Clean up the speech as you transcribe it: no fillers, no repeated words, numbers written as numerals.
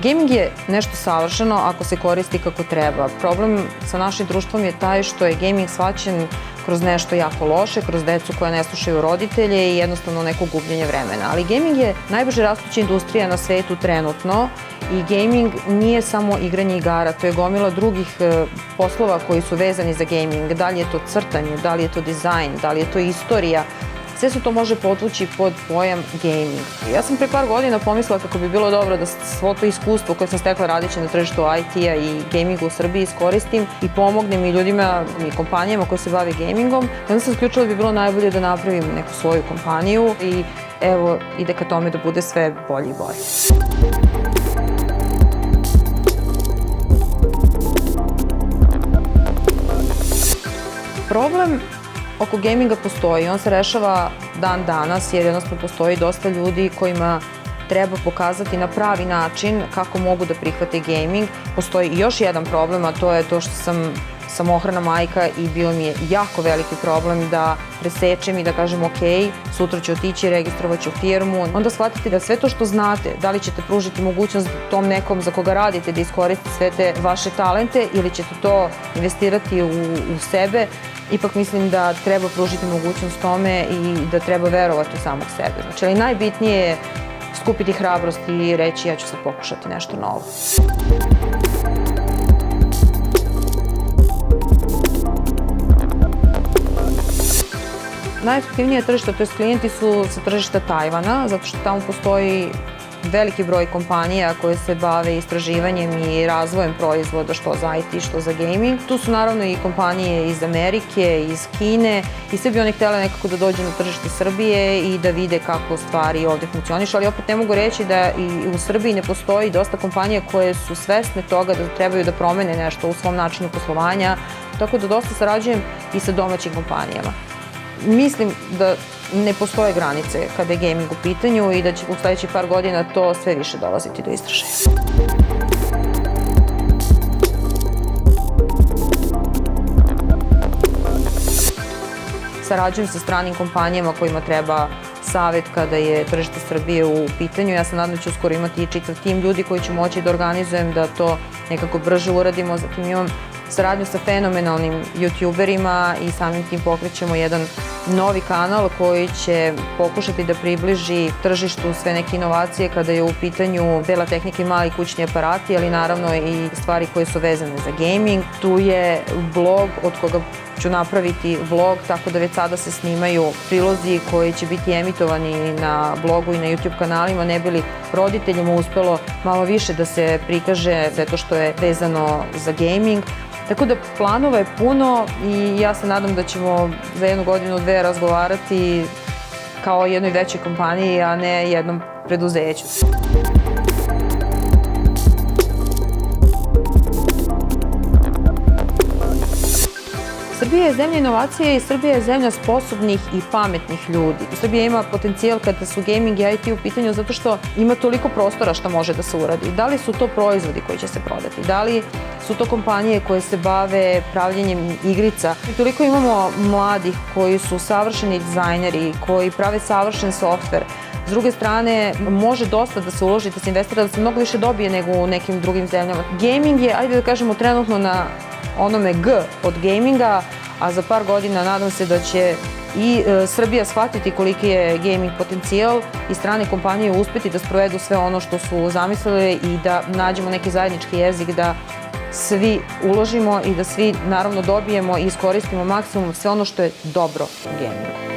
Gaming je nešto savršeno ako se koristi kako treba. Problem sa našim društvom je taj što je gaming shvaćen kroz nešto jako loše, kroz decu koja ne slušaju roditelje i jednostavno neko gubljenje vremena. Ali gaming je najbrže rastuća industrija na svetu trenutno i gaming nije samo igranje igara, to je gomila drugih poslova koji su vezani za gaming. Da li je to crtanje, da li je to dizajn, da li je to istorija. Sve se to može podvući pod pojam gaming. Ja sam pre par godina pomislila kako bi bilo dobro da svo to iskustvo koje sam stekla radeći na tržištu IT-a i gamingu u Srbiji iskoristim i pomognem i ljudima i kompanijama koje se bave gamingom. I onda sam zaključila da bi bilo najbolje da napravim neku svoju kompaniju i evo ide ka tome da bude sve bolje i bolje. Problem oko gaminga postoji, on se rešava dan danas jer jednostavno postoji dosta ljudi kojima treba pokazati na pravi način kako mogu da prihvate gaming. Postoji još jedan problem, a to je to što sam samohrana majka i bilo mi je jako veliki problem da presečem i da kažem ok, sutra ću otići, registrovat ću firmu. Onda shvatite da sve to što znate, da li ćete pružiti mogućnost tom nekom za koga radite da iskoristi sve te vaše talente ili ćete to investirati u sebe, ipak mislim da treba pružiti mogućnost tome i da treba verovati u samog sebe. Znači, ali najbitnije je skupiti hrabrost i reći ja ću sad pokušati nešto novo. Najefektivnije tržište, to je klijenti su sa tržišta Tajvana, zato što tamo postoji veliki broj kompanija koje se bave istraživanjem i razvojem proizvoda što za IT, što za gaming. Tu su naravno i kompanije iz Amerike, iz Kine i sve bi oni htjeli nekako da dođu na tržište Srbije i da vide kako stvari ovde funkcionišu, ali opet ne mogu reći da i u Srbiji ne postoji dosta kompanija koje su svesne toga da trebaju da promene nešto u svom načinu poslovanja, tako da dosta sarađujem i sa domaćim kompanijama. Mislim da ne postoje granice kada je gaming u pitanju i da će u sledećih par godina to sve više dolaziti do izražaja. Sarađujem sa stranim kompanijama kojima treba savet kada je tržište Srbije u pitanju. Ja se nadam da ću uskoro imati i čitav tim ljudi koji ću moći da organizujem da to nekako brže uradimo. Zatim imam saradnju sa fenomenalnim youtuberima i samim tim pokrećemo jedan novi kanal koji će pokušati da približi tržištu sve neke inovacije kada je u pitanju bela tehnika i mali kućni aparati, ali naravno i stvari koje su vezane za gaming. Tu je blog od koga ću napraviti vlog, tako da već sada se snimaju prilozi koji će biti emitovani na blogu i na YouTube kanalima, ne bi li roditeljima uspelo malo više da se prikaže sve to što je vezano za gaming. Tako da planova je puno i ja se nadam da ćemo za jednu godinu, dve razgovarati kao o jednoj većoj kompaniji, a ne jednom preduzeću. Srbija je zemlja inovacije i Srbija je zemlja sposobnih i pametnih ljudi. Srbija ima potencijal kada su gaming i IT u pitanju zato što ima toliko prostora što može da se uradi. Da li su to proizvodi koji će se prodati? Da li su to kompanije koje se bave pravljenjem igrica? I toliko imamo mladih koji su savršeni dizajneri, koji prave savršen softver. S druge strane, može dosta da se uloži, da se investira, da se mnogo više dobije nego u nekim drugim zemljama. Gaming je, ajde da kažemo, trenutno na onome G od gaminga, a za par godina nadam se da će i Srbija shvatiti koliki je gaming potencijal i strane kompanije uspeti da sprovedu sve ono što su zamislili i da nađemo neki zajednički jezik, da svi uložimo i da svi naravno dobijemo i iskoristimo maksimum sve ono što je dobro u gamingu.